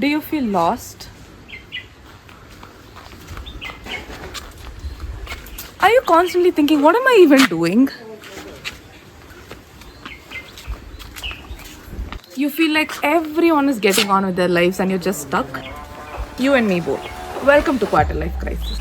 Do you feel lost? Are you constantly thinking, what am I even doing? You feel like everyone is getting on with their lives and you're just stuck? You and me both. Welcome to Quarter Life Crisis.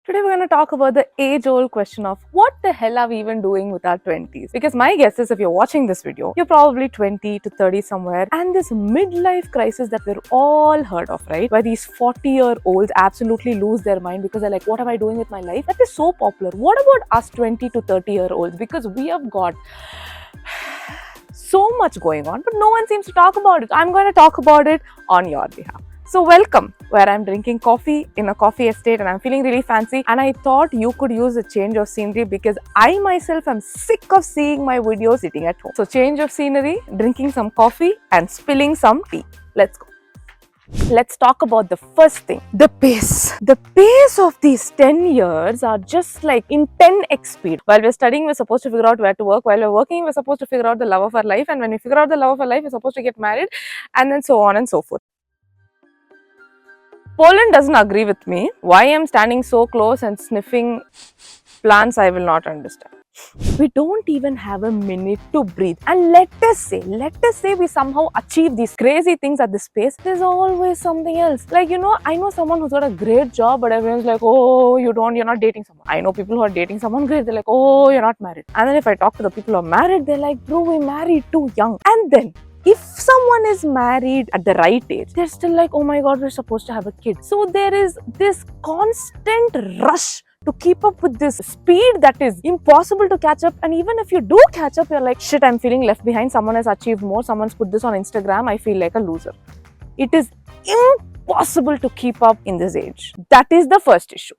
Today we're going to talk about the age-old question of what the hell are we even doing with our 20s? Because my guess is if you're watching this video, you're probably 20 to 30 somewhere, and this midlife crisis that we're all heard of, right? Where these 40-year-olds absolutely lose their mind because they're like, what am I doing with my life? That is so popular. What about us 20 to 30-year-olds? Because we have got so much going on, but no one seems to talk about it. I'm going to talk about it on your behalf. So welcome, where I'm drinking coffee in a coffee estate and I'm feeling really fancy, and I thought you could use a change of scenery because I myself am sick of seeing my videos sitting at home. So change of scenery, drinking some coffee and spilling some tea. Let's go. Let's talk about the first thing, the pace. The pace of these 10 years are just like in 10x speed. While we're studying, we're supposed to figure out where to work. While we're working, we're supposed to figure out the love of our life. And when we figure out the love of our life, we're supposed to get married, and then so on and so forth. Poland doesn't agree with me. Why I'm standing so close and sniffing plants, I will not understand. We don't even have a minute to breathe. And let us say we somehow achieve these crazy things at this pace, there's always something else. Like, I know someone who's got a great job, but everyone's like, oh, you're not dating someone. I know people who are dating someone great, they're like, oh, you're not married. And then if I talk to the people who are married, they're like, bro, we married too young. And then if someone is married at the right age, they're still like, oh my god, we're supposed to have a kid. So there is this constant rush to keep up with this speed that is impossible to catch up. And even if you do catch up, you're like, shit, I'm feeling left behind. Someone has achieved more. Someone's put this on Instagram. I feel like a loser. It is impossible to keep up in this age. That is the first issue.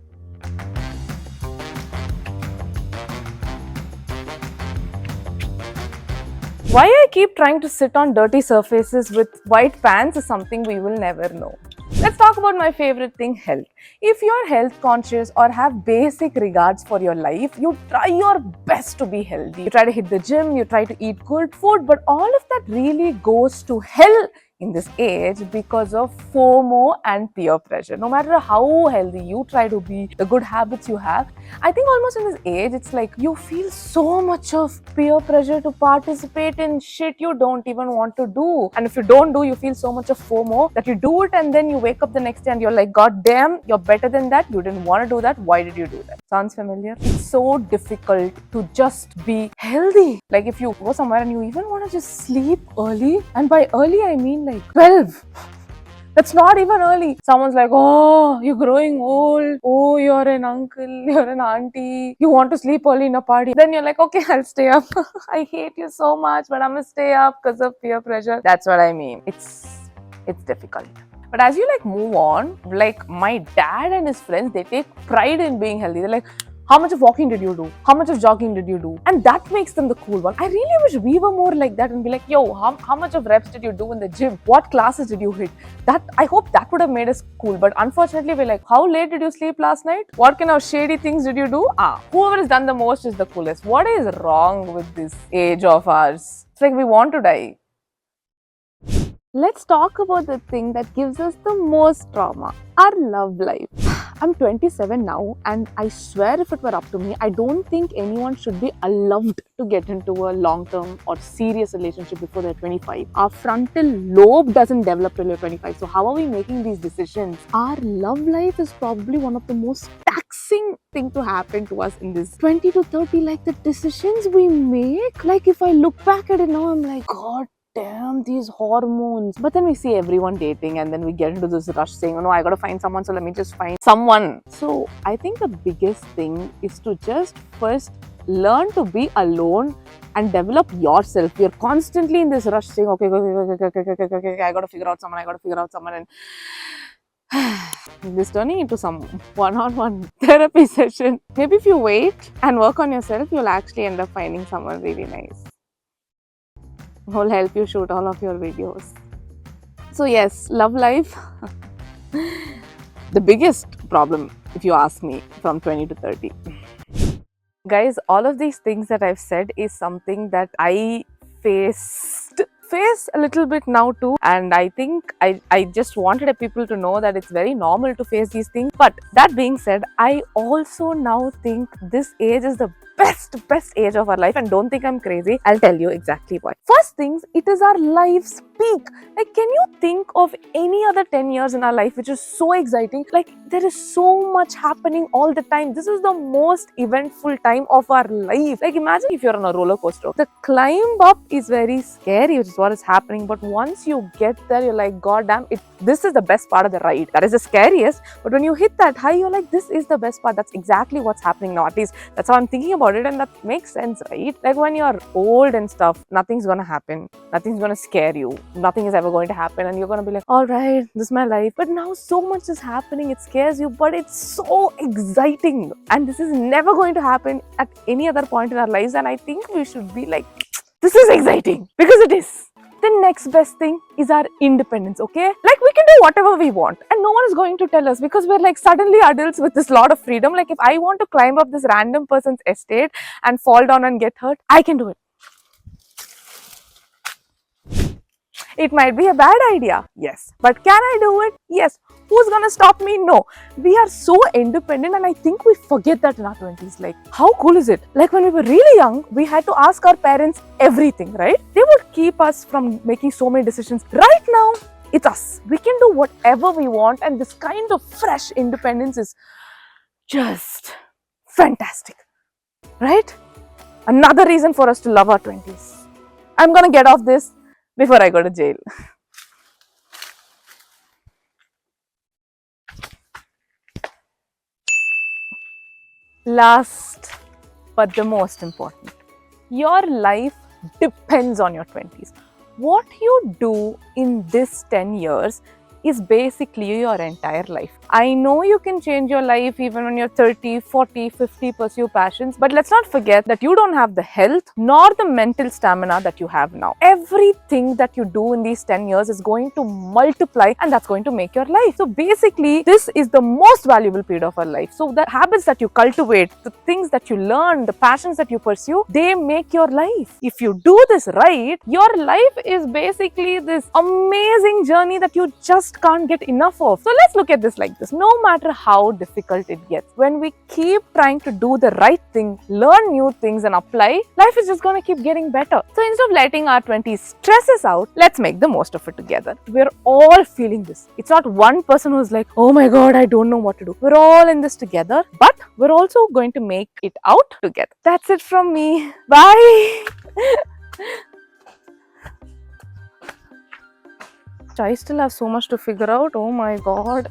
Why I keep trying to sit on dirty surfaces with white pants is something we will never know. Let's talk about my favorite thing, health. If you're health conscious or have basic regards for your life, you try your best to be healthy. You try to hit the gym, you try to eat good food, but all of that really goes to hell in this age because of FOMO and peer pressure. No matter how healthy you try to be, the good habits you have, I think almost in this age, it's like you feel so much of peer pressure to participate in shit you don't even want to do. And if you don't do, you feel so much of FOMO that you do it and then you wake up the next day and you're like, god damn, you're better than that. You didn't want to do that. Why did you do that? Sounds familiar? It's so difficult to just be healthy. Like if you go somewhere and you even want to just sleep early, and by early I mean like 12. That's not even early. Someone's like, oh, you're growing old. Oh, you're an uncle, you're an auntie. You want to sleep early in a party. Then you're like, okay, I'll stay up. I hate you so much, but I'm gonna stay up because of peer pressure. That's what I mean. It's difficult. But as you move on, like my dad and his friends, they take pride in being healthy. They're like, how much of walking did you do? How much of jogging did you do? And that makes them the cool one. I really wish we were more like that and be like, yo, how much of reps did you do in the gym? What classes did you hit? That I hope that would have made us cool. But unfortunately, we're like, how late did you sleep last night? What kind of shady things did you do? Whoever has done the most is the coolest. What is wrong with this age of ours? It's like we want to die. Let's talk about the thing that gives us the most trauma, our love life. I'm 27 now, and I swear if it were up to me, I don't think anyone should be allowed to get into a long-term or serious relationship before they're 25. Our frontal lobe doesn't develop till you're 25. So how are we making these decisions? Our love life is probably one of the most taxing thing to happen to us in this 20 to 30. Like the decisions we make, like if I look back at it now, I'm like, god damn, these hormones. But then we see everyone dating and then we get into this rush saying, oh no, I gotta find someone, so let me just find someone. So I think the biggest thing is to just first learn to be alone and develop yourself. You're constantly in this rush saying, okay, I gotta figure out someone, and this turning into some one-on-one therapy session. Maybe if you wait and work on yourself, you'll actually end up finding someone really nice who will help you shoot all of your videos. So yes, love life. The biggest problem, if you ask me, from 20 to 30. Guys, all of these things that I've said is something that I face face a little bit now too, and I think I just wanted people to know that it's very normal to face these things. But that being said, I also now think this age is the best age of our life, and don't think I'm crazy. I'll tell you exactly why. First things, it is our life's peak. Like, can you think of any other 10 years in our life which is so exciting? Like, there is so much happening all the time. This is the most eventful time of our life. Like, imagine if you're on a roller coaster. The climb up is very scary, which is what is happening. But once you get there, you're like, God damn, this is the best part of the ride. That is the scariest. But when you hit that high, you're like, this is the best part. That's exactly what's happening now. At least that's how I'm thinking about it, and that makes sense, right? Like, when you're old and stuff, nothing's gonna happen. Nothing's gonna scare you. Nothing is ever going to happen, and you're gonna be like, all right, this is my life. But now so much is happening. It scares you, but it's so exciting. And this is never going to happen at any other point in our lives. And I think we should be like, this is exciting, because it is. The next best thing is our independence, okay? Like, we can do whatever we want and no one is going to tell us, because we're like suddenly adults with this lot of freedom. Like, if I want to climb up this random person's estate and fall down and get hurt, I can do it. It might be a bad idea, yes. But can I do it? Yes. Who's gonna stop me? No. We are so independent, and I think we forget that in our 20s. Like, how cool is it? Like, when we were really young, we had to ask our parents everything, right? They would keep us from making so many decisions. Right now, it's us. We can do whatever we want, and this kind of fresh independence is just fantastic, right? Another reason for us to love our 20s. I'm gonna get off this before I go to jail. Last but the most important, your life depends on your 20s. What you do in this 10 years is basically your entire life. I know you can change your life even when you're 30, 40, 50, pursue passions, but let's not forget that you don't have the health nor the mental stamina that you have now. Everything that you do in these 10 years is going to multiply, and that's going to make your life. So basically, this is the most valuable period of our life. So the habits that you cultivate, the things that you learn, the passions that you pursue, they make your life. If you do this right, your life is basically this amazing journey that you just can't get enough of. So let's look at this like this. No matter how difficult it gets, when we keep trying to do the right thing, learn new things and apply, life is just going to keep getting better. So instead of letting our 20s stress us out, let's make the most of it together. We're all feeling this. It's not one person who's like, oh my God, I don't know what to do. We're all in this together, but we're also going to make it out together. That's it from me. Bye. I still have so much to figure out. Oh my God.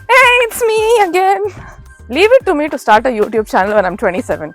Hey, it's me again. Leave it to me to start a YouTube channel when I'm 27.